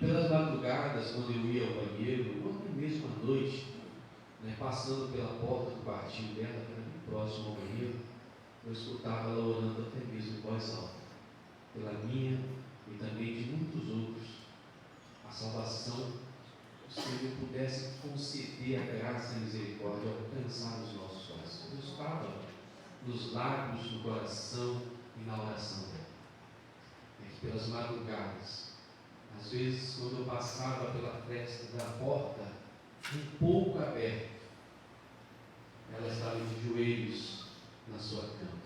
pelas madrugadas, quando eu ia ao banheiro, ou até mesmo à noite, passando pela porta do quartinho dela, que era bem próximo ao banheiro, eu escutava ela orando até mesmo em voz alta, pela minha e também de muitos outros, a salvação, o Senhor pudesse conceder a graça e a misericórdia, alcançar os nossos corações. Eu estava nos lábios, no coração e na oração dela. Pelas madrugadas, às vezes quando eu passava pela fresta da porta, um pouco aberta, ela estava de joelhos na sua cama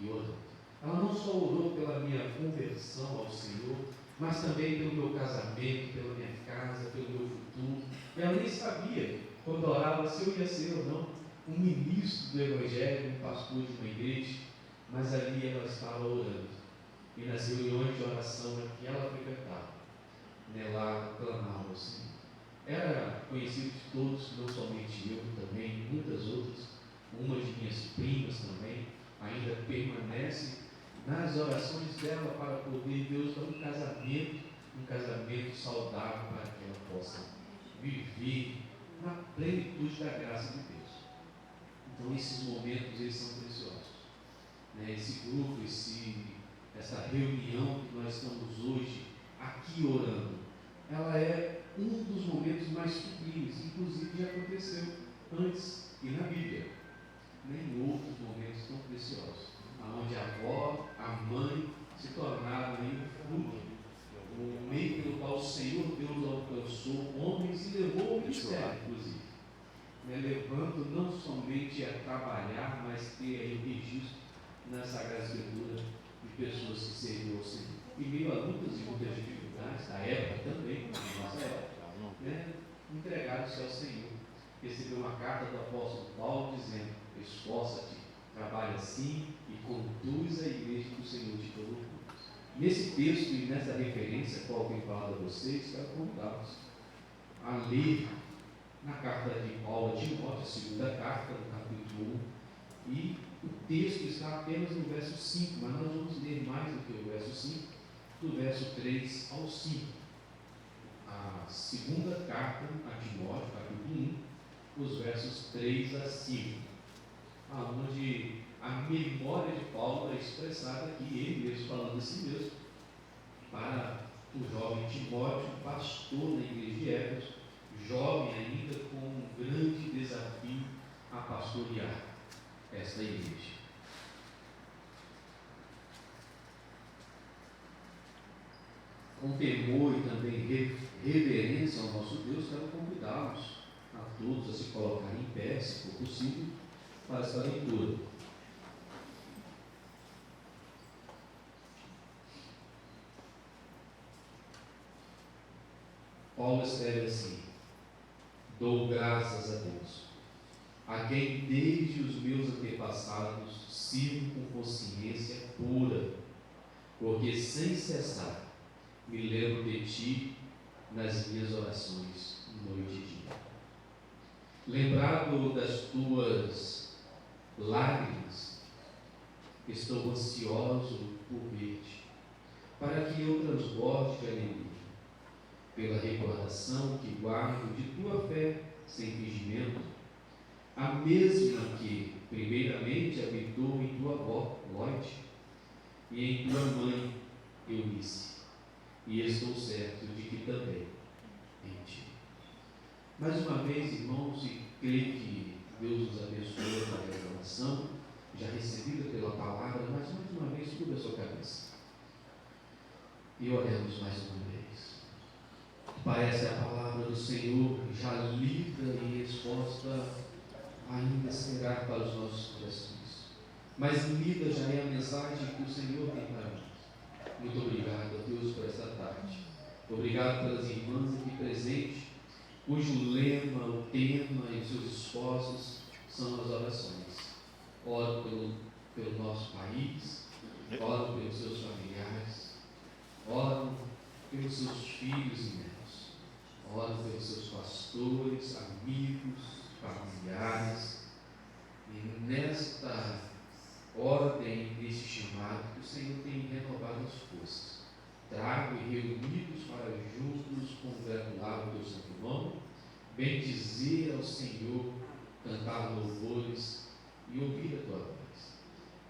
e orando. Ela não só orou pela minha conversão ao Senhor, mas também pelo meu casamento, pela minha casa, pelo meu futuro. Ela nem sabia, quando orava, se eu ia ser ou não um ministro do Evangelho, um pastor de uma igreja, mas ali ela estava orando. E nas reuniões de oração que ela frequentava, ela clamava ao Senhor. Era conhecido de todos, não somente eu, também muitas outras. Uma de minhas primas também ainda permanece nas orações dela para poder Deus dar um casamento saudável para que ela possa viver na plenitude da graça de Deus. Então esses momentos, eles são preciosos. Esse grupo, essa reunião que nós estamos hoje aqui orando, ela é um dos momentos mais sublimes, inclusive já aconteceu antes e na Bíblia, em outros momentos tão preciosos, onde a avó, a mãe se tornaram o fruto, o meio pelo qual o Senhor Deus alcançou homens e levou ao ministério, inclusive, levando não somente a trabalhar, mas ter aí registro na Sagrada Escritura de pessoas que serviam ao Senhor. Em meio a lutas e muitas dificuldades, da época também, na nossa época, entregaram-se ao Senhor. Recebeu uma carta do apóstolo Paulo dizendo: esforça-te, trabalha assim e conduz a igreja que o Senhor te colocou. Nesse texto e nessa referência, qual eu tenho falado a vocês, quero convidá-los a ler na carta de Paulo a Timóteo, a segunda carta, no capítulo 1, e o texto está apenas no verso 5, mas nós vamos ler mais do que o verso 5, do verso 3 ao 5. A segunda carta a Timóteo, capítulo 1, os versos 3 a 5, onde a memória de Paulo é expressada aqui, ele mesmo falando assim mesmo, para o jovem Timóteo, pastor na igreja de Éfeso, jovem ainda, com um grande desafio a pastorear esta igreja. Com temor e também reverência ao nosso Deus, quero convidá-los a todos a se colocarem em pé, se for possível, para esta leitura. Paulo escreve assim: dou graças a Deus, a quem desde os meus antepassados sirvo com consciência pura, porque sem cessar me lembro de ti nas minhas orações, noite e dia. Lembrado das tuas lágrimas, estou ansioso por ver-te, para que eu transborde de alegria, pela recordação que guardo de tua fé sem fingimento, a mesma que primeiramente habitou em tua avó, Loite, e em tua mãe, Eunice, e estou certo de que também em ti. Mais uma vez, irmãos, e creio que Deus nos abençoe com a revelação já recebida pela palavra, mas mais uma vez, curva a sua cabeça e oremos mais uma vez. Parece a palavra do Senhor já lida e exposta ainda será para os nossos corações, mas lida já é a mensagem que o Senhor tem para nós. Muito obrigado a Deus por esta tarde. Obrigado pelas irmãs aqui presentes, cujo lema, o tema e os seus esforços são as orações. Oro pelo nosso país, oro pelos seus familiares, oro pelos seus filhos e netos, oro pelos seus pastores, amigos, familiares, e nesta ordem, nesse chamado que o Senhor tem renovado as forças, trago e reunidos para juntos nos congratular no teu santo nome, bendizer ao Senhor, cantar louvores e ouvir a tua voz.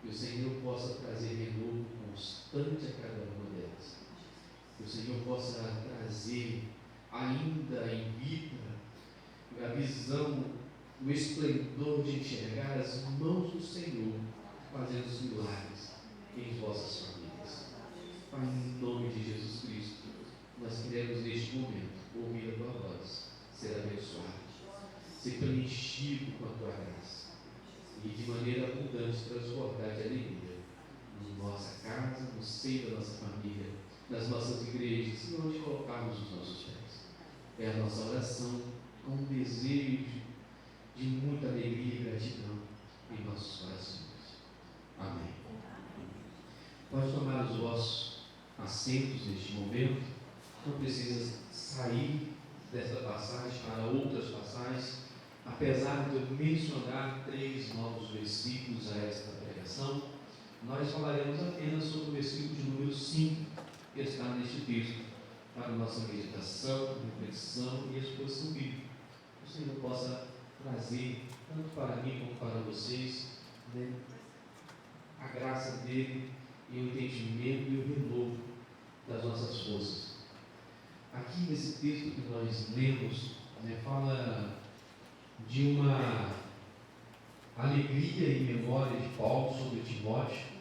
Que o Senhor possa trazer renovo constante a cada uma delas. Que o Senhor possa trazer ainda em vida a visão, o esplendor de enxergar as mãos do Senhor fazendo os milagres em vossas famílias. Pai, em nome de Jesus Cristo, nós queremos neste momento ouvir a tua voz, ser abençoado, ser preenchido com a tua graça e de maneira abundante transbordar de alegria na nossa casa, no seio da nossa família, nas nossas igrejas e onde colocarmos os nossos pés. É a nossa oração com um desejo de muita alegria e gratidão em nossos corações. Amém. Pode tomar os vossos assentos neste momento. Não precisa sair desta passagem para outras passagens, apesar de eu mencionar 3 novos versículos a esta pregação. Nós falaremos apenas sobre o versículo de número 5, que está neste texto, para a nossa meditação, reflexão e exposição bíblica. Que o Senhor possa trazer, tanto para mim como para vocês, né, a graça dele e o entendimento e o renovo das nossas forças. Aqui nesse texto que nós lemos, né, fala de uma alegria e memória de Paulo sobre Timóteo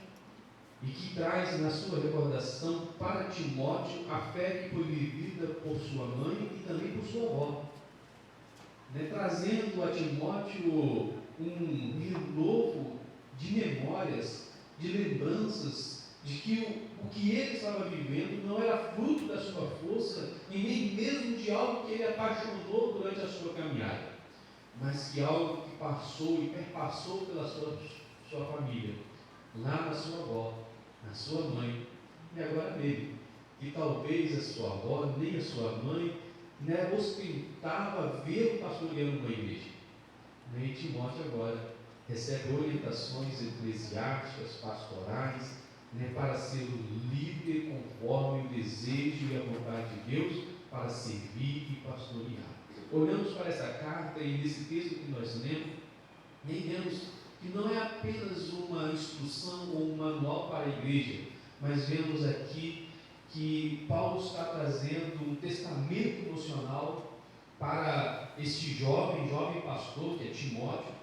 e que traz na sua recordação para Timóteo a fé que foi vivida por sua mãe e também por sua avó, né, trazendo a Timóteo um renovo de memórias, de lembranças de que o que ele estava vivendo não era fruto da sua força e nem mesmo de algo que ele apaixonou durante a sua caminhada, mas que algo que passou e perpassou pela sua família, lá na sua avó, na sua mãe e agora nele. E talvez a sua avó nem a sua mãe, né, ostentava ver o pastoreando uma igreja. E Timóteo agora recebe orientações eclesiásticas, pastorais, né, para ser o líder conforme o desejo e a vontade de Deus, para servir e pastorear. Olhamos para essa carta e nesse texto que nós lemos, vemos que não é apenas uma instrução ou um manual para a igreja, mas vemos aqui que Paulo está trazendo um testamento emocional para este jovem pastor, que é Timóteo,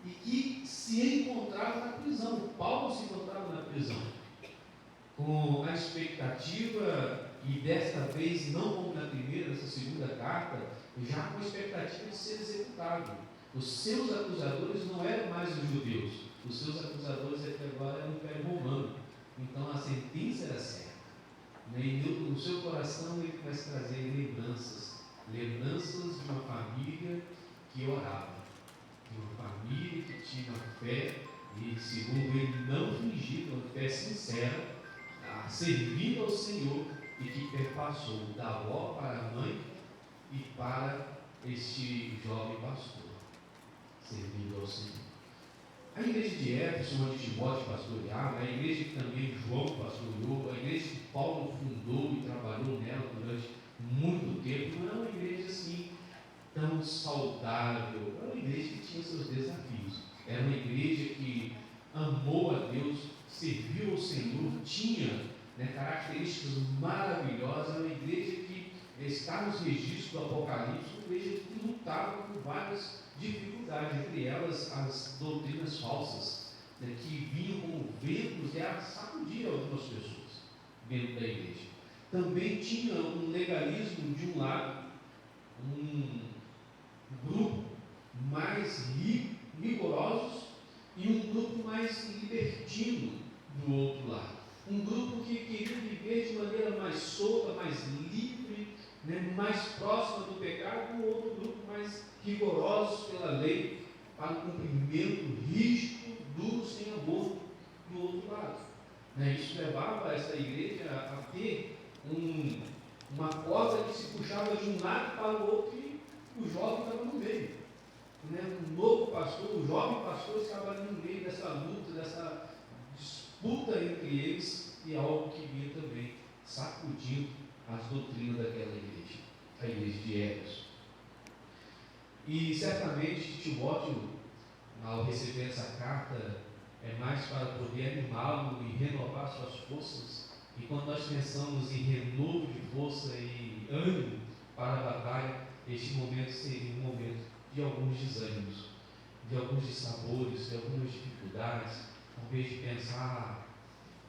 e que se encontrava na prisão. Paulo se encontrava na prisão, com a expectativa, e desta vez não como na primeira, nessa segunda carta, já com a expectativa de ser executado. Os seus acusadores não eram mais os judeus, os seus acusadores agora eram o Império Romano. Então a sentença era certa. E no seu coração ele começa a trazer lembranças de uma família que orava, de uma família que tinha uma fé, e segundo ele não fingida, uma fé sincera, servindo ao Senhor, e que perpassou da avó para a mãe e para este jovem pastor, servindo ao Senhor. A igreja de Éfeso, onde Timóteo pastoreava, a igreja que também João pastoreou, a igreja que Paulo fundou e trabalhou nela durante muito tempo, não era uma igreja assim tão saudável, era uma igreja que tinha seus desafios, era uma igreja que amou a Deus, serviu ao Senhor, tinha, né, características maravilhosas, era uma igreja que está nos registros do Apocalipse, uma igreja que lutava com várias dificuldades, entre elas as doutrinas falsas, né, que vinham como ventos e sacudiam algumas pessoas dentro da igreja. Também tinha um legalismo de um lado, um grupo mais rigorosos e um grupo mais libertino do outro lado. Um grupo que queria viver de maneira mais solta, mais livre, né, mais próxima do pecado, e um outro grupo mais rigorosos pela lei, para o cumprimento rígido, duro, sem amor, do outro lado. Né, isso levava essa igreja a ter uma corda que se puxava de um lado para o outro e o jovem estava no meio. Né, o novo pastor, o jovem pastor estava ali no meio dessa luta, dessa disputa entre eles, e algo que vinha também sacudindo as doutrinas daquela igreja. a igreja de Éfeso. E certamente Timóteo, ao receber essa carta, é mais para poder animá-lo e renovar suas forças. E quando nós pensamos em renovo de força e ânimo para a batalha, este momento seria um momento de alguns desânimos, de alguns dissabores, de algumas dificuldades, ao invés de pensar,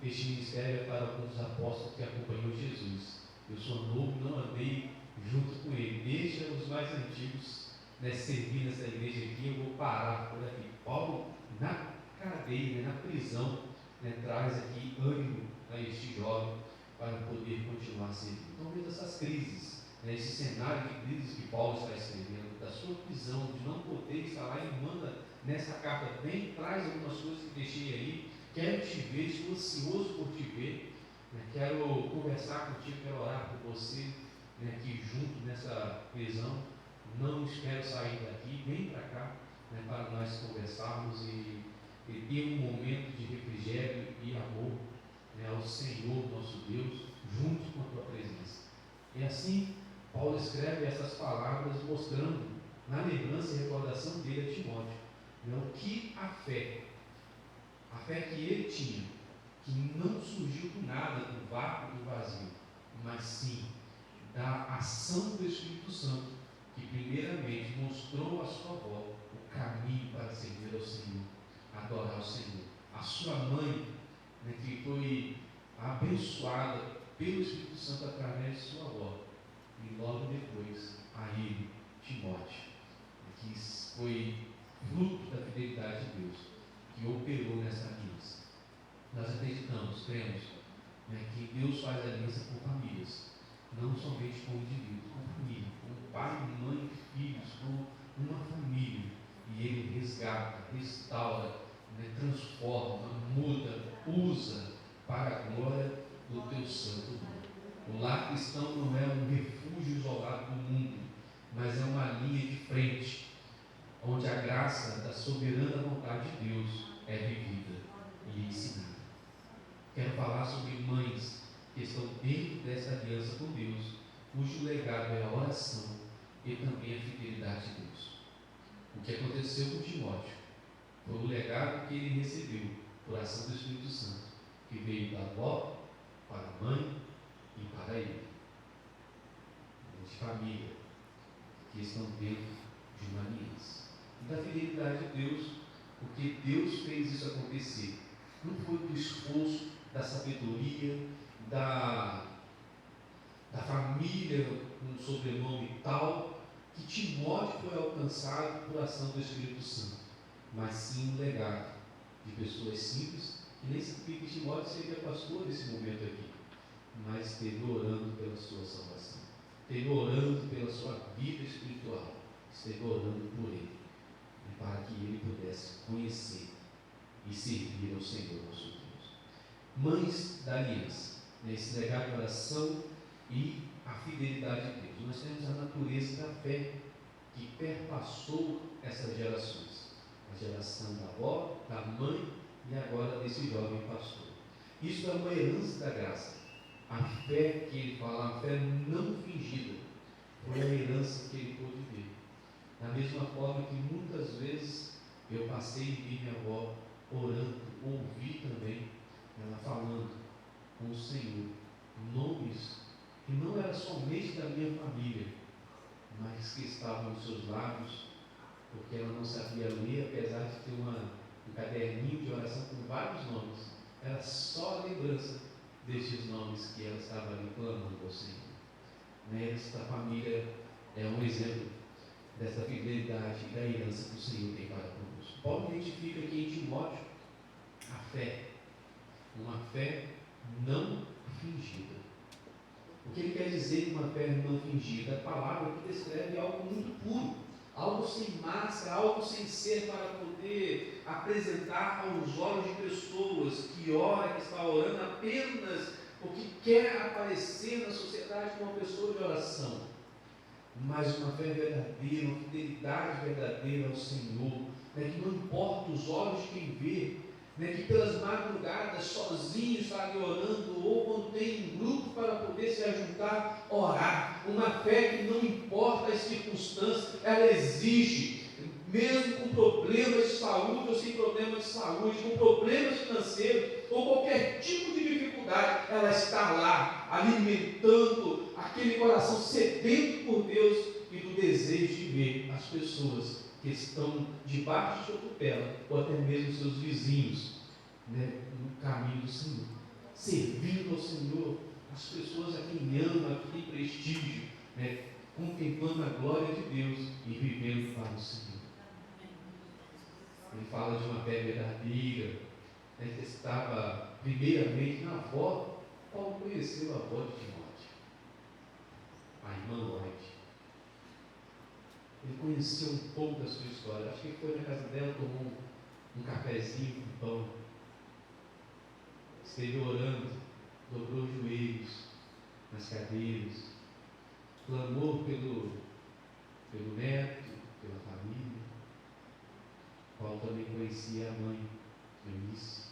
este ministério é para alguns apóstolos que acompanhou Jesus. Eu sou novo, não andei junto com ele. Deixa os mais antigos servir nessa igreja aqui, eu vou parar por aqui. Paulo, na cadeia, na prisão, traz aqui ânimo a este jovem para poder continuar servindo. Então, vendo essas crises, esse cenário de crises que Paulo está escrevendo, da sua prisão, de não poder estar lá, ele manda nessa carta, vem, traz algumas coisas que deixei aí, quero te ver, estou ansioso por te ver, quero conversar contigo, quero orar por você, aqui junto nessa prisão, não espero sair daqui, vem para cá, para nós conversarmos e ter um momento de refrigério e amor ao Senhor nosso Deus, junto com a tua presença. E assim, Paulo escreve essas palavras mostrando, na lembrança e recordação dele a Timóteo, o que a fé que ele tinha, que não surgiu do nada, do vácuo, do vazio, mas sim da ação do Espírito Santo, que primeiramente mostrou à sua avó o caminho para servir ao Senhor, adorar ao Senhor. A sua mãe, que foi abençoada pelo Espírito Santo através de sua avó, e logo depois a ele, Timóteo, que foi fruto da fidelidade de Deus, que operou nessa aliança. Nós acreditamos, cremos, que Deus faz aliança com famílias, não somente com indivíduos, com família, com pai, mãe, filhos, com uma família, e Ele resgata, restaura, transforma, muda, usa para a glória do teu santo nome. O lar cristão não é um refúgio isolado do mundo, mas é uma linha de frente, onde a graça da soberana vontade de Deus é vivida e ensinada. Quero falar sobre mães que estão dentro dessa aliança com Deus, cujo legado é a oração e também a fidelidade de Deus. O que aconteceu com Timóteo foi o legado que ele recebeu por ação do Espírito Santo, que veio da avó para a mãe e para ele, de família, que estão dentro de uma aliança. E da fidelidade de Deus, porque Deus fez isso acontecer. Não foi do esforço, da sabedoria, da família com um sobrenome tal, que Timóteo foi alcançado por ação do Espírito Santo, mas sim um legado de pessoas simples, que nem sabia que Timóteo seria pastor nesse momento aqui, mas esteve orando pela sua salvação, esteve orando pela sua vida espiritual, esteve orando por ele, para que ele pudesse conhecer e servir ao Senhor nosso Deus. Mães da aliança, esse legado de oração e a fidelidade de Deus. Nós temos a natureza da fé que perpassou essas gerações, a geração da avó, da mãe e agora desse jovem pastor. Isso é uma herança da graça. A fé que ele fala, a fé não fingida, foi a herança que ele pôde ver. Da mesma forma que muitas vezes eu passei e vi minha avó orando, ouvi também ela falando com o Senhor, nomes que não eram somente da minha família, mas que estavam nos seus lábios, porque ela não sabia ler, apesar de ter um caderninho de oração com vários nomes. Era só a lembrança destes nomes que ela estava ali clamando ao Senhor. Esta família é um exemplo dessa fidelidade e da herança que o Senhor tem para conosco. Paulo identifica aqui em Timóteo a fé, uma fé não fingida. O que ele quer dizer com uma fé não fingida? A palavra que descreve algo muito puro, algo sem máscara, algo sem ser para poder apresentar aos olhos de pessoas que ora, que está orando apenas porque quer aparecer na sociedade como uma pessoa de oração, mas uma fé verdadeira, uma fidelidade verdadeira ao Senhor, que não importa os olhos de quem vê, né, que pelas madrugadas, sozinho, está ali orando, ou quando tem um grupo para poder se ajuntar, orar. Uma fé que não importa as circunstâncias, ela existe, mesmo com problemas de saúde ou sem problemas de saúde, com problemas financeiros, ou qualquer tipo de dificuldade, ela está lá, alimentando aquele coração sedento por Deus e do desejo de ver as pessoas que estão debaixo de sua tutela, ou até mesmo seus vizinhos, né, no caminho do Senhor, servindo ao Senhor, as pessoas a quem ama, a quem tem prestígio, né, contemplando a glória de Deus e vivendo para o Senhor. Ele fala de uma fé verdadeira, né, que estava primeiramente na avó. Paulo conheceu a avó de Timóteo, a irmã Lloyd. Ele conheceu um pouco da sua história. Acho que foi na casa dela, tomou um cafezinho com pão, esteve orando, dobrou os joelhos nas cadeiras, clamou pelo neto, pela família. Paulo também conhecia a mãe, Eunice.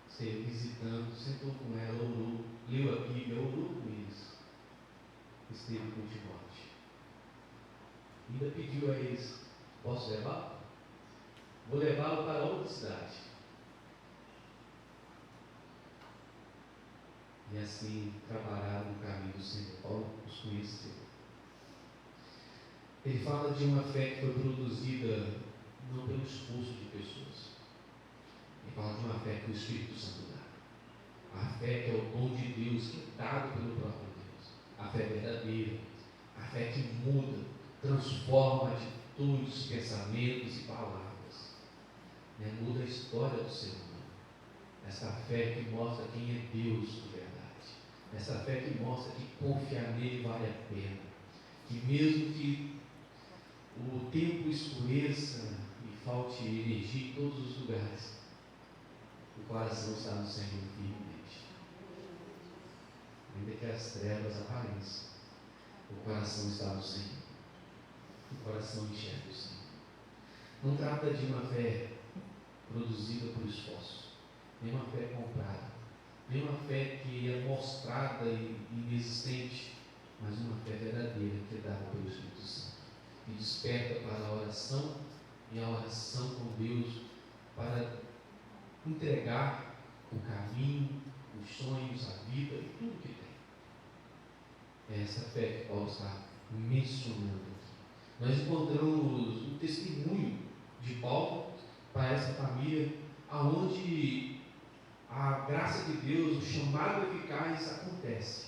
Esteve visitando, sentou com ela, orou, leu a Bíblia, orou com eles. Esteve com Timóteo. Ainda pediu a eles: posso levá-lo? Vou levá-lo para outra cidade. E assim trabalharam no caminho do Senhor. Paulo os conheceu. Ele fala de uma fé que foi produzida não pelo esforço de pessoas. Ele fala de uma fé que o Espírito Santo dá. A fé que é o dom de Deus, que é dado pelo próprio Deus. A fé verdadeira. A fé que muda, transforma atitudes, pensamentos e palavras. Né? Muda a história do ser humano. Essa fé que mostra quem é Deus de verdade. Essa fé que mostra que confiar nele vale a pena. Que mesmo que o tempo escureça e falte energia em todos os lugares, o coração está no Senhor firmemente. Ainda que as trevas apareçam, o coração está no Senhor. O coração enxerga o Senhor. Não trata de uma fé produzida por esforço, nem uma fé comprada, nem uma fé que é mostrada e inexistente, mas uma fé verdadeira que é dada pelo Espírito Santo, que desperta para a oração e a oração com Deus, para entregar o caminho, os sonhos, a vida e tudo que tem. É essa fé que Paulo está mencionando aqui. Nós encontramos um testemunho de Paulo para essa família, aonde a graça de Deus, o chamado eficaz acontece,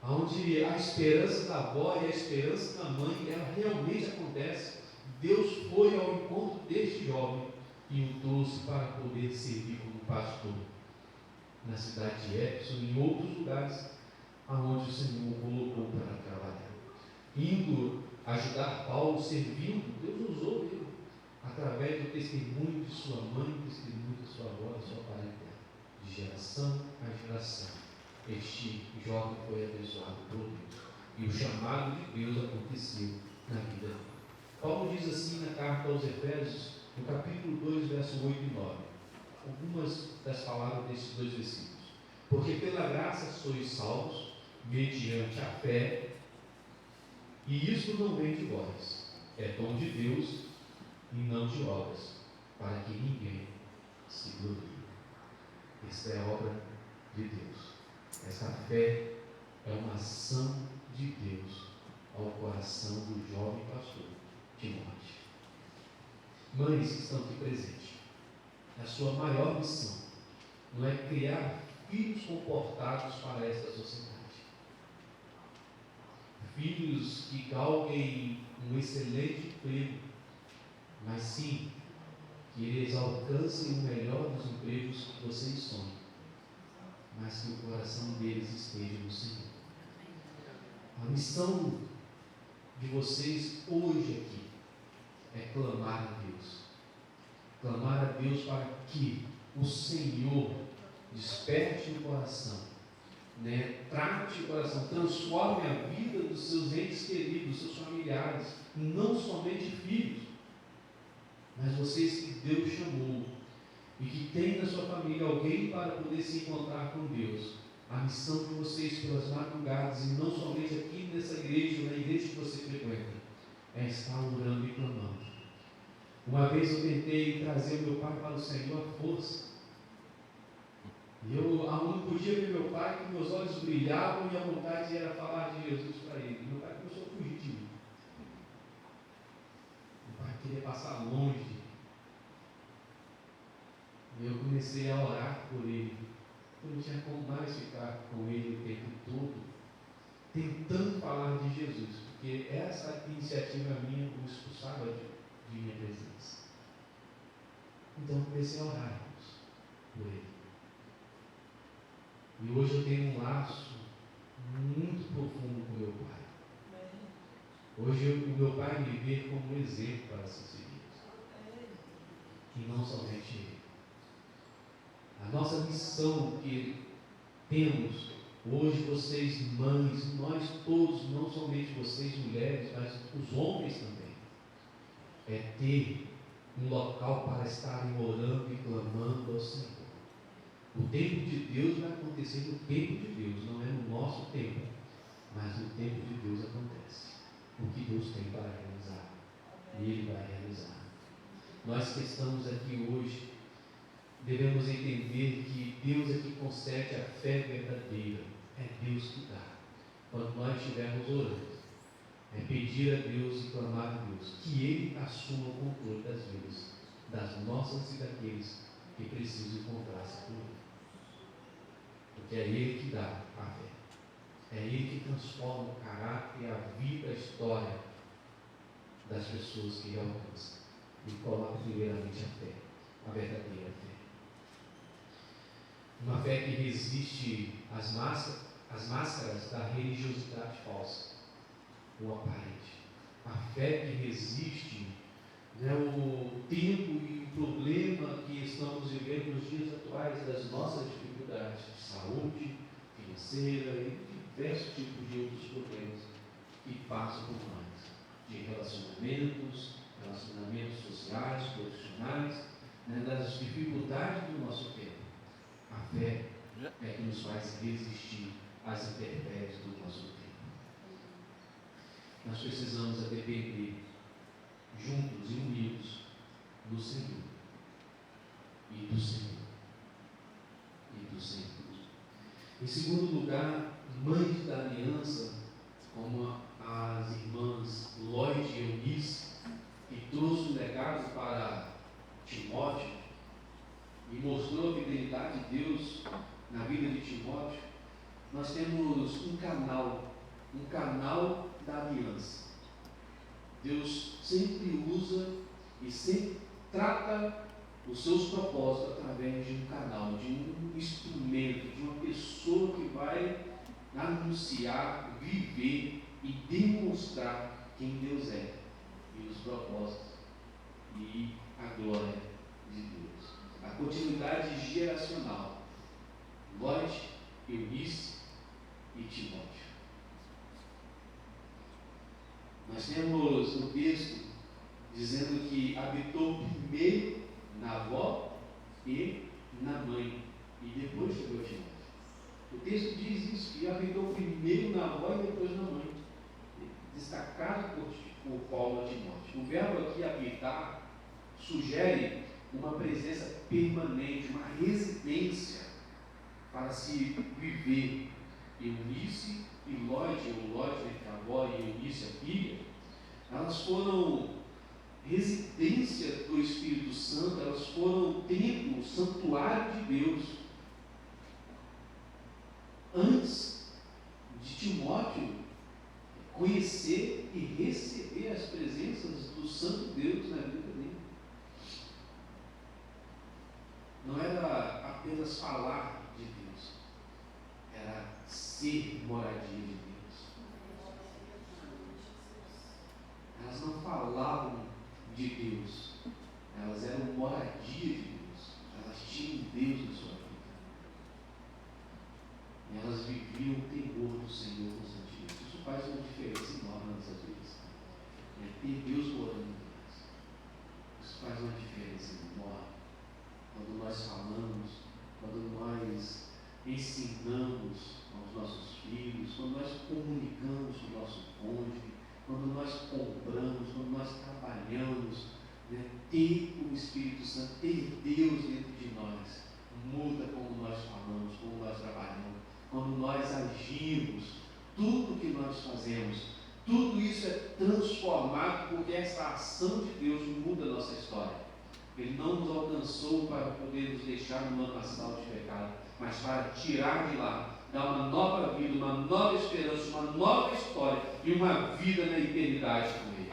aonde a esperança da avó e a esperança da mãe, ela realmente acontece. Deus foi ao encontro deste jovem e o trouxe para poder servir como pastor na cidade de Éfeso e em outros lugares aonde o Senhor o colocou para trabalhar. Indo ajudar Paulo, servindo, Deus usou ele através do testemunho de sua mãe, do testemunho de sua avó, de sua parentela, de geração a geração. Este jovem foi abençoado por Deus e o chamado de Deus aconteceu na vida dele. Paulo diz assim na carta aos Efésios, no capítulo 2, verso 8 e 9, algumas das palavras desses dois versículos. Porque pela graça sois salvos, mediante a fé, e isso não vem de vós, é dom de Deus e não de obras, para que ninguém se glorie. Esta é a obra de Deus. Essa fé é uma ação de Deus ao coração do jovem pastor Timóteo. Mães que estão aqui presentes, a sua maior missão não é criar filhos comportados para esta sociedade, filhos que galguem um excelente emprego, mas sim que eles alcancem o melhor dos empregos que vocês sonham, mas que o coração deles esteja no Senhor. A missão de vocês hoje aqui é clamar a Deus para que o Senhor desperte o coração, né? Trate o coração, transforme a vida dos seus entes queridos, dos seus familiares, não somente filhos. Mas vocês que Deus chamou e que tem na sua família alguém para poder se encontrar com Deus, a missão de vocês pelas madrugadas, e não somente aqui nessa igreja, na igreja que você frequenta, é estar orando e clamando. Uma vez eu tentei trazer meu pai para o Senhor à força. E eu não podia ver meu pai, que meus olhos brilhavam e a vontade era falar de Jesus para ele. Meu pai começou a fugir de mim. Meu pai queria passar longe de mim. E eu comecei a orar por ele. Eu não tinha como mais ficar com ele o tempo todo, tentando falar de Jesus, porque essa iniciativa minha o expulsava de minha presença. Então eu comecei a orar, irmãos, por ele. E hoje eu tenho um laço muito profundo com meu pai. Hoje o meu pai me vê como um exemplo para ser seguido. E não somente ele. A nossa missão que temos hoje, vocês mães, nós todos, não somente vocês mulheres, mas os homens também, é ter um local para estarem orando e clamando ao Senhor. O tempo de Deus vai acontecer no tempo de Deus, não é no nosso tempo, mas no tempo de Deus acontece. O que Deus tem para realizar, e Ele vai realizar. Nós que estamos aqui hoje, devemos entender que Deus é que concede a fé verdadeira. É Deus que dá. Quando nós estivermos orando, é pedir a Deus e clamar a Deus que Ele assuma o controle das vidas, das nossas e daqueles que precisam encontrar-se com Ele. Porque é Ele que dá a fé. É Ele que transforma o caráter, a vida, a história das pessoas que Ele alcança. E coloca primeiramente a fé, a verdadeira fé. Uma fé que resiste às máscaras da religiosidade falsa, ou aparente. A fé que resiste o tempo e o problema que estamos vivendo nos dias atuais, das nossas dificuldades de saúde, financeira e diversos tipos de outros problemas que passam por nós, de relacionamentos sociais, profissionais, das dificuldades do nosso tempo. A fé é que nos faz resistir às intempéries do nosso tempo. Nós precisamos depender juntos e unidos do Senhor e do Senhor e do Senhor. Em segundo lugar, mães da aliança, como as irmãs Lloyd e Eunice, que trouxe o legado para Timóteo e mostrou a fidelidade de Deus na vida de Timóteo. Nós temos um canal da aliança. Deus sempre usa e sempre trata os seus propósitos através de um canal, de um instrumento, de uma pessoa que vai anunciar, viver e demonstrar quem Deus é e os propósitos e a glória de Deus. A continuidade geracional. Lloyd, Eunice e Timóteo. Nós temos um texto dizendo que habitou primeiro na avó e na mãe, e depois chegou a Timóteo. O texto diz isso, que habitou primeiro na avó e depois na mãe, destacado por Paulo a Timóteo. O verbo aqui, habitar, sugere uma presença permanente, uma residência para se viver. Eunice e Lloyd, ou Lloyd entre a avó e Eunice a filha, elas foram residência do Espírito Santo, elas foram templo, santuário de Deus. Antes de Timóteo conhecer e receber as presenças do Santo Deus na vida dele. Não era apenas falar de Deus, era ser moradia de Deus. Elas não falavam de Deus, elas eram moradia de Deus, elas tinham Deus na sua vida. E elas viviam o temor do Senhor constantemente. Isso faz uma diferença enorme nas nossas vidas. É ter Deus morando em nós. Isso faz uma diferença enorme. Quando nós falamos, quando nós ensinamos aos nossos filhos, quando nós comunicamos com o nosso cônjuge, quando nós compramos, quando nós trabalhamos, né, ter o Espírito Santo, ter Deus dentro de nós, muda como nós falamos, como nós trabalhamos, quando nós agimos, tudo que nós fazemos, tudo isso é transformado porque essa ação de Deus muda a nossa história. Ele não nos alcançou para poder nos deixar numa lamaçal de pecado, mas para tirar de lá, dar uma nova vida, uma nova esperança, uma nova história e uma vida na eternidade com Ele.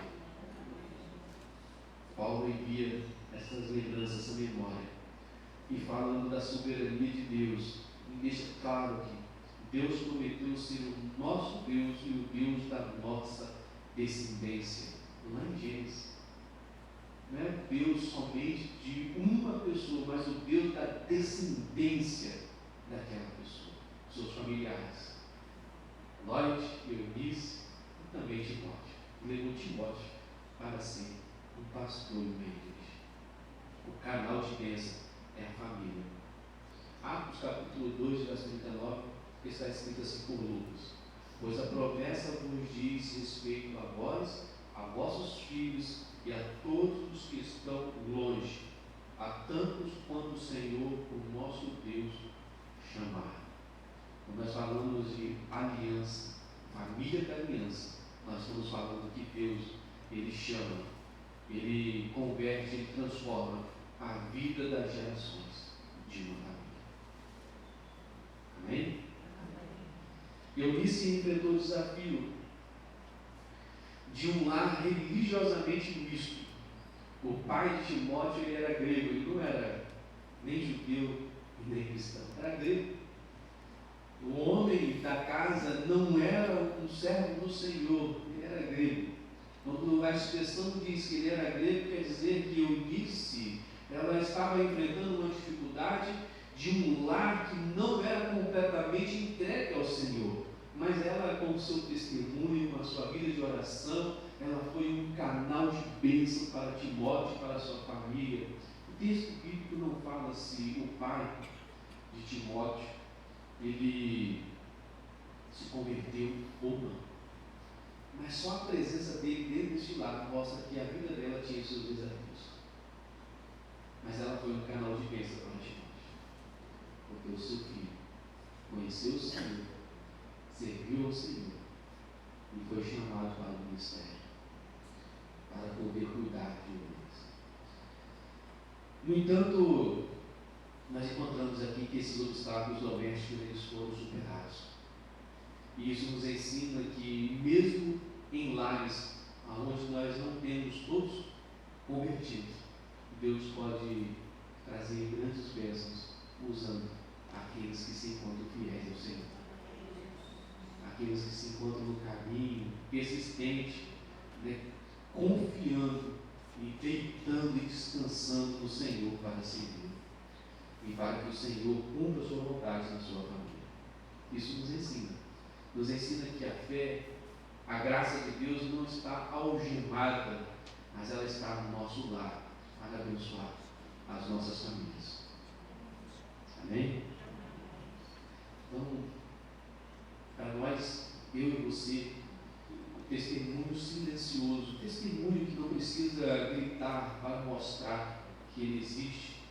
Paulo envia essas lembranças, essa memória, e falando da soberania de Deus, e deixa claro que Deus prometeu ser o nosso Deus e o Deus da nossa descendência. Não é em Gênesis. Não é Deus somente de uma pessoa, mas o Deus da descendência daquela pessoa, seus familiares. Lloyd, Eunice e também Timóteo. Levou Timóteo para ser um pastor e uma igreja. O canal de bênção é a família. Atos capítulo 2, verso 39, está escrito assim por Lucas: pois a promessa vos diz respeito a vós, a vossos filhos e a todos os que estão longe, a tantos quanto o Senhor, o nosso Deus, chamar. Quando nós falamos de aliança, família da aliança, nós estamos falando que Deus, Ele chama, Ele converte, Ele transforma a vida das gerações de uma família. Amém? Eunice enfrentou o desafio de um lar religiosamente misto. O pai de Timóteo, ele era grego, ele não era nem judeu nem cristão, era grego. O homem da casa não era um servo do Senhor, ele era grego. Quando a expressão diz que ele era grego, quer dizer que Eunice, ela estava enfrentando uma dificuldade de um lar que não era completamente entregue ao Senhor, mas ela, com o seu testemunho, com a sua vida de oração, ela foi um canal de bênção para Timóteo e para a sua família. O texto bíblico não fala se o pai de Timóteo, ele se converteu ou não, mas só a presença dele dentro deste lar mostra que a vida dela tinha seus desafios, mas ela foi um canal de bênção para Timóteo, porque o seu filho conheceu o Senhor, serviu ao Senhor e foi chamado para o ministério, para poder cuidar de eles. No entanto, nós encontramos aqui que esses obstáculos domésticos eles foram superados. E isso nos ensina que mesmo em lares onde nós não temos todos convertidos, Deus pode trazer grandes bênçãos usando aqueles que se encontram fiéis ao Senhor. Aqueles que se encontram no caminho, persistente, né, confiando e deitando e descansando no Senhor para servir. E para que o Senhor cumpra a sua vontade na sua família. Isso nos ensina que a fé, a graça de Deus não está algemada, mas ela está no nosso lar, para abençoar as nossas famílias. Amém? Então, para nós, eu e você, o testemunho silencioso, o testemunho que não precisa gritar para mostrar que ele existe,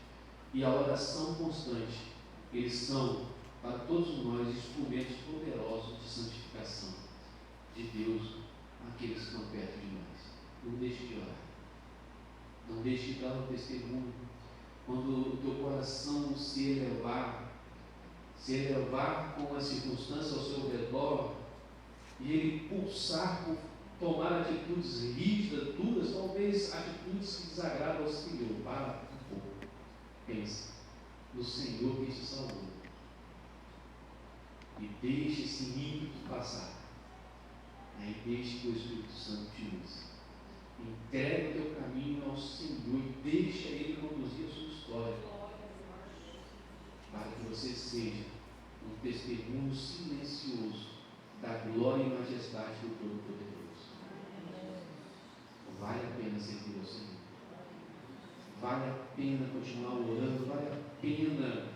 e a oração constante, eles são, para todos nós, instrumentos poderosos de santificação de Deus àqueles que estão perto de nós. Não deixe de orar. Não deixe de dar um testemunho. Quando o teu coração se elevar com as circunstâncias ao seu redor, e ele pulsar por tomar atitudes rígidas, duras, talvez atitudes que desagradam ao Senhor, para um pouco. Pensa no Senhor que te salvou e deixe esse ímpeto passar. Aí deixe que o Espírito Santo te use. Entrega o teu caminho ao Senhor e deixa Ele conduzir a sua história, para que você seja um testemunho silencioso da glória e majestade do Todo-Poderoso. Vale a pena servir ao Senhor. Vale a pena continuar orando, vale a pena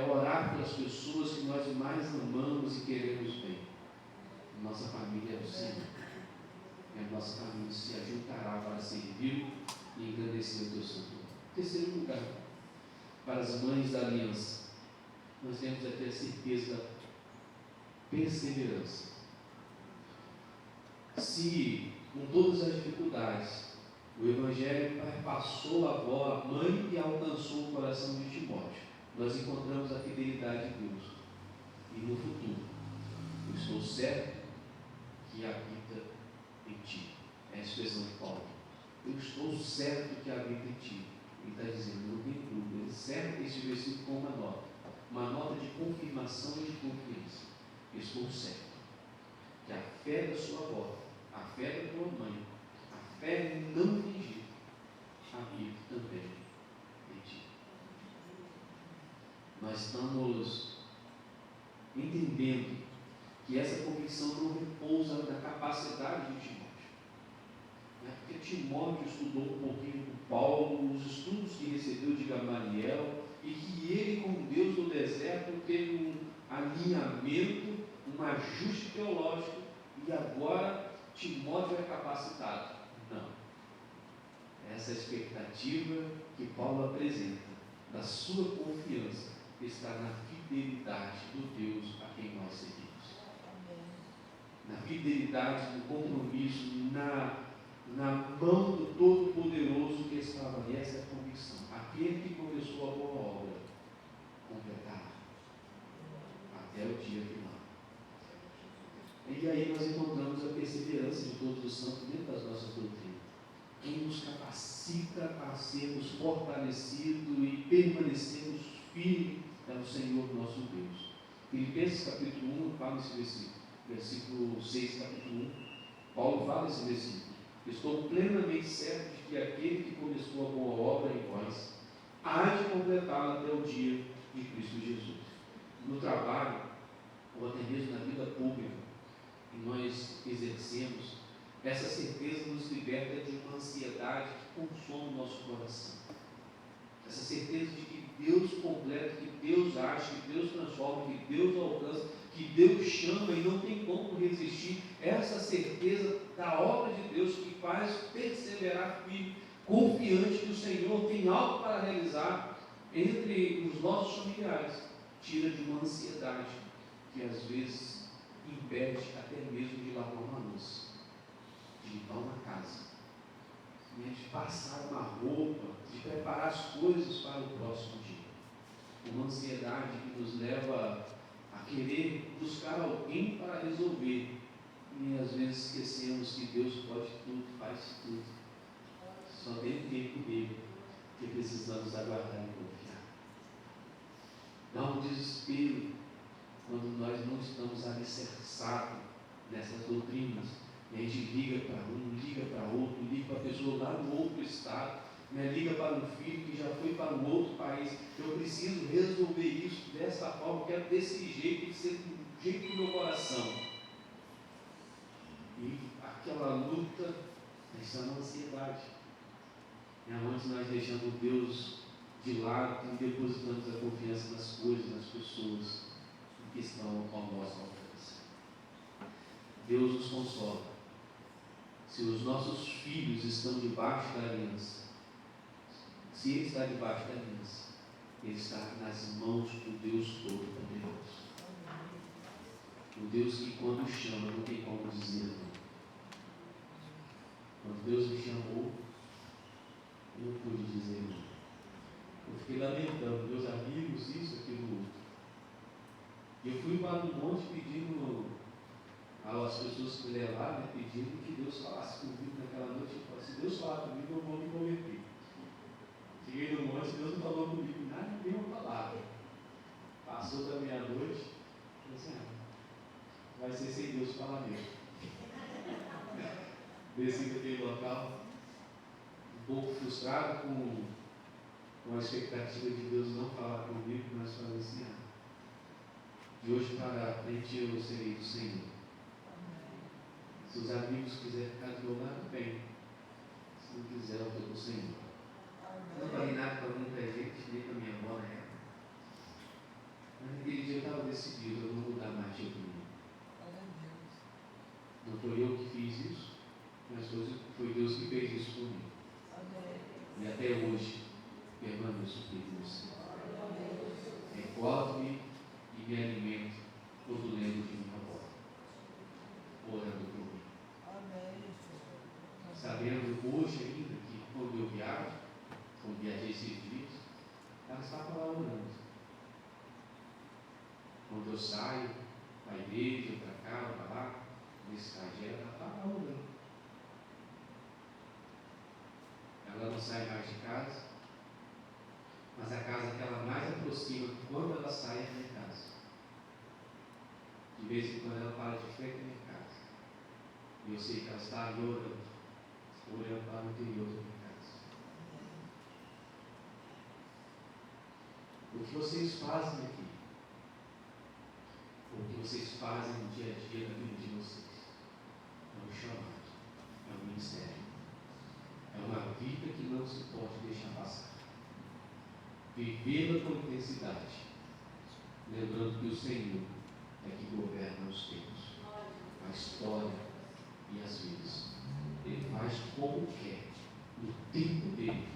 orar pelas pessoas que nós mais amamos e queremos bem. Nossa família é o Senhor. E a nossa família se ajuntará para servir e engrandecer o teu santo nome. Terceiro lugar, para as mães da aliança, nós temos aqui a certeza da perseverança. Se, com todas as dificuldades, o Evangelho passou a mãe e alcançou o coração de Timóteo, nós encontramos a fidelidade de Deus. E no futuro, eu estou certo que habita em ti. É a expressão de Paulo. Eu estou certo que habita em ti. Ele está dizendo, não tem dúvida. Ele serve esse versículo com uma nota de confirmação e de confiança. Eu estou certo que a fé da sua avó, a fé da tua mãe, a fé não fingida, habita também em ti. Nós estamos entendendo que essa convicção não repousa na capacidade de Timóteo. Porque Timóteo estudou um pouquinho com Paulo, os estudos que recebeu de Gamaliel, e que ele, com Deus no deserto, teve um alinhamento, um ajuste teológico, e agora Timóteo é capacitado. Não. Essa expectativa que Paulo apresenta, da sua confiança, está na fidelidade do Deus a quem nós seguimos. Na fidelidade do compromisso, na mão do Todo-Poderoso que estava ali. Essa é a convicção. Aquele que começou a boa obra, completará até o dia final. E aí nós encontramos a perseverança de todos os santos dentro das nossas doutrinas. Quem nos capacita a sermos fortalecidos e permanecermos firmes é o Senhor nosso Deus. Filipenses capítulo 1 fala nesse versículo. Versículo 6, capítulo 1, Paulo fala nesse versículo: estou plenamente certo de que aquele que começou a boa obra em vós há de completá-la até o dia de Cristo Jesus. No trabalho, ou até mesmo na vida pública que nós exercemos, essa certeza nos liberta de uma ansiedade que consome o nosso coração. Essa certeza de que Deus completa, que Deus age, que Deus transforma, que Deus alcança, que Deus chama e não tem como resistir. Essa certeza da obra de Deus que faz perseverar firme, confiante que o Senhor tem algo para realizar entre os nossos familiares, tira de uma ansiedade que às vezes impede até mesmo de lavar uma louça, de limpar uma casa, de passar uma roupa, de preparar as coisas para o próximo dia. Uma ansiedade que nos leva a querer buscar alguém para resolver, e às vezes esquecemos que Deus pode tudo, faz tudo. Só tem tempo dele que precisamos aguardar e confiar. Dá um desespero quando nós não estamos alicerçados nessas doutrinas. E a gente liga para um, liga para outro, liga para a pessoa lá no outro estado, liga para um filho que já foi para um outro país. Eu preciso resolver isso dessa forma, quero desse jeito, tem que ser do jeito do meu coração. E aquela luta está na ansiedade. É onde nós deixamos Deus de lado e depositamos a confiança nas coisas, nas pessoas que estão ao nosso alcance. Deus nos consola. Se os nossos filhos estão debaixo da aliança, se ele está debaixo da aliança, ele está nas mãos do Deus Todo-Poderoso. O Deus que quando chama não tem como dizer não. Quando Deus me chamou, eu não pude dizer não. Eu fiquei lamentando, meus amigos, isso, aquilo, outro. E eu fui para um monte pedindo às pessoas que me levaram, pedindo que Deus falasse comigo naquela noite. Eu falei, se Deus falar comigo, eu vou me converter. Cheguei no monte, Deus não falou comigo nada, nem uma palavra. Passou da meia-noite, eu falei assim, vai ser sem Deus falar mesmo. Desci daquele local, um pouco frustrado com a expectativa de Deus não falar comigo, mas falei assim, de hoje para frente eu serei do Senhor. Se os amigos quiserem ficar do meu lado, bem. Se não quiser, eu estou com o Senhor. Não falei nada para muita gente, nem para minha avó na época. Mas naquele dia eu estava decidido, eu não vou mudar mais de opinião. Não foi eu que fiz isso, mas foi Deus que fez isso comigo. E até hoje permaneço firme no Senhor. Recordo-me e me alimento quando lembro de minha avó, orando por mim. Sabendo hoje ainda que quando eu viajo, quando viajei esses dias, ela estava lá orando. Quando eu saio para a igreja, para cá, para lá, nesse trajeto, ela estava lá orando. Ela não sai mais de casa, mas a casa que ela mais aproxima quando ela sai é a minha casa. De vez em quando ela para de frente à minha casa. E eu sei que ela está ali orando para o interior da minha casa. O que vocês fazem aqui, o que vocês fazem no dia a dia da vida de vocês, é um chamado, é um ministério, é uma vida que não se pode deixar passar. Vivê-la com intensidade, lembrando que o Senhor é que governa os tempos, a história e as vidas. Ele faz como quer, no tempo dele,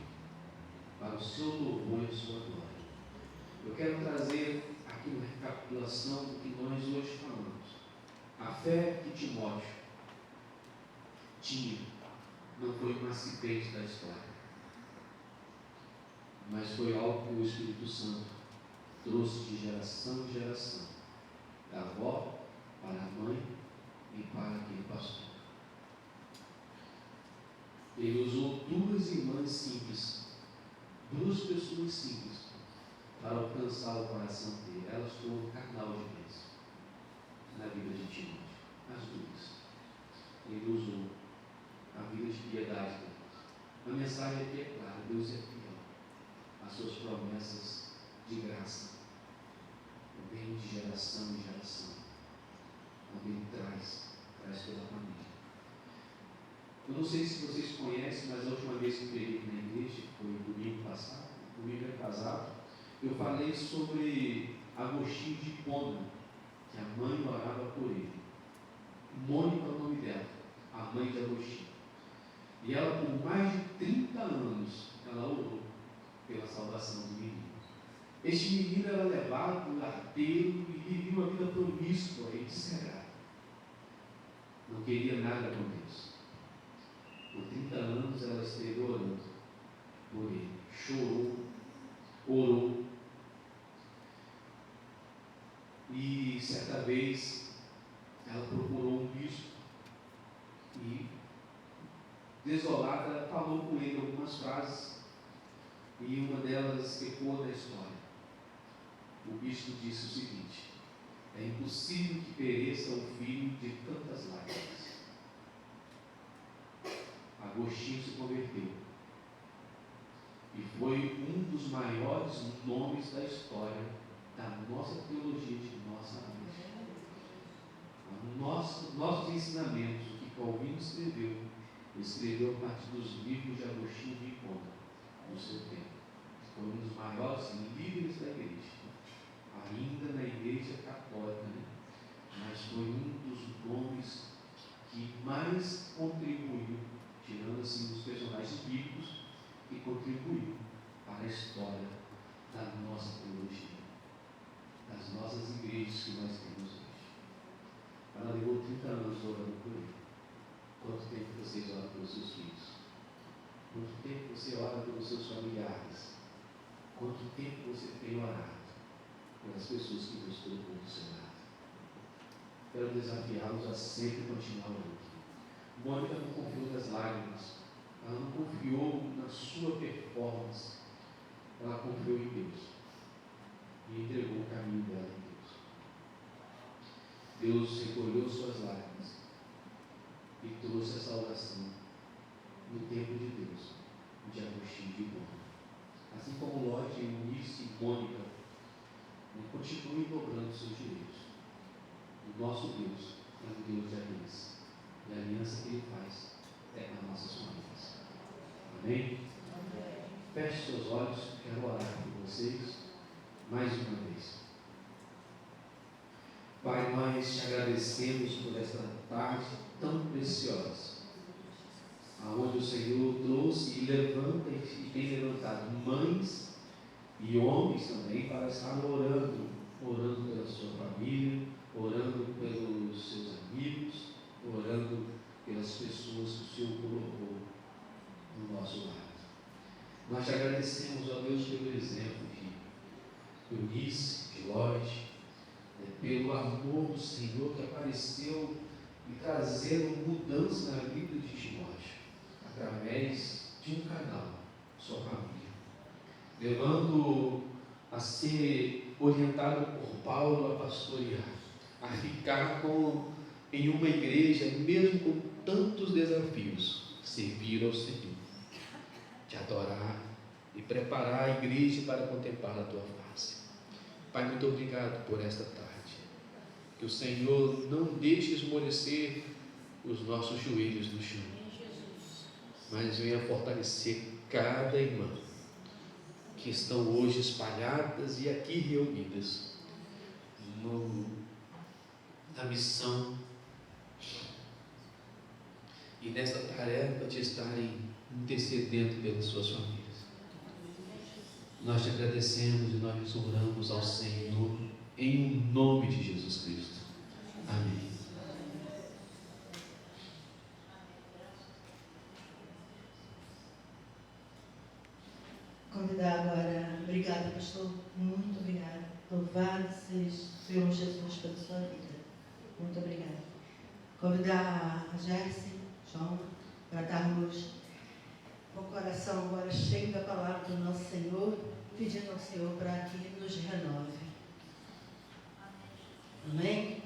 para o seu louvor e a sua glória. Eu quero trazer aqui uma recapitulação do que nós hoje falamos. A fé que Timóteo tinha não foi um acidente da história, mas foi algo que o Espírito Santo trouxe de geração em geração, da avó para a mãe e para aquele pastor. Ele usou duas irmãs simples, duas pessoas simples, para alcançar o coração dele. Elas foram o canal de bênção na vida de Timóteo, as duas. Ele usou a vida de piedade deles. A mensagem aqui é clara: Deus é fiel às suas promessas de graça. Vem de geração em geração. Quando ele traz pela família. Eu não sei se vocês conhecem, mas a última vez que eu preguei na igreja, foi domingo passado, domingo retrasado, eu falei sobre Agostinho de Hipona, que a mãe orava por ele. Mônica é o nome dela, a mãe de Agostinho. E ela, por mais de 30 anos, ela orou pela salvação do menino. Este menino era levado, arteiro, e vivia uma vida promíscua e descerrada. Não queria nada com Deus. Por 30 anos ela esteve orando por ele. Chorou, orou. E certa vez ela procurou um bispo e, desolada, ela falou com ele algumas frases, e uma delas ecoou da história. O bispo disse o seguinte: é impossível que pereça o filho de tantas lágrimas. Agostinho se converteu e foi um dos maiores nomes da história da nossa teologia, de nossa vida. Nossos ensinamentos, o que Calvino escreveu a partir dos livros de Agostinho de Hipona, no seu tempo. Foi um dos maiores líderes da igreja, ainda na igreja católica, né? Mas foi um dos nomes que mais contribuiu, tirando assim os personagens bíblicos, que contribuiu para a história da nossa teologia, das nossas igrejas que nós temos hoje. Ela levou 30 anos orando por ele. Quanto tempo vocês oram pelos seus filhos? Quanto tempo você ora pelos seus familiares? Quanto tempo você tem orado pelas pessoas que Deus colocou do seu lado? Quero desafiá-los a sempre continuar orando. Mônica não confiou nas lágrimas, ela não confiou na sua performance, ela confiou em Deus e entregou o caminho dela em Deus. Deus recolheu suas lágrimas e trouxe essa oração no tempo de Deus, de Agostinho de Hipona. Assim como Ló, Eunice e Mônica continuem dobrando seus direitos. O nosso Deus é um Deus de aliança. E a aliança que Ele faz é com as nossas famílias. Amém? Amém. Feche seus olhos, quero orar por vocês mais uma vez. Pai, nós te agradecemos por esta tarde tão preciosa, aonde o Senhor trouxe e levanta e tem levantado mães e homens também para estar orando pela sua família, orando pelos seus amigos, orando pelas pessoas que o Senhor colocou no nosso lado. Nós te agradecemos, ó Deus, pelo exemplo de Eunice, de Lloyd, pelo amor do Senhor que apareceu e trazendo mudança na vida de Timóteo, através de um canal, sua família, levando a ser orientado por Paulo a pastorear, a ficar em uma igreja, mesmo com tantos desafios, servir ao Senhor, te adorar e preparar a igreja para contemplar a tua face. Pai, muito obrigado por esta tarde. Que o Senhor não deixe esmorecer os nossos joelhos no chão, mas venha fortalecer cada irmã que estão hoje espalhadas e aqui reunidas na missão e nesta tarefa de estarem intercedendo pelas suas famílias. Nós te agradecemos e nós oramos ao Senhor em nome de Jesus Cristo. Amém. Convidar agora, obrigada, pastor, muito obrigada. Louvado seja o Senhor Jesus pela sua vida. Muito obrigada. Convidar a Jércia, João, para darmos com o coração agora cheio da palavra do nosso Senhor, pedindo ao Senhor para que nos renove. Amém?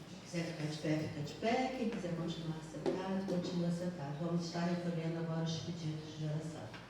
Quem quiser ficar de pé, fica de pé. Quem quiser continuar sentado, continua sentado. Vamos estar recolhendo agora os pedidos de oração.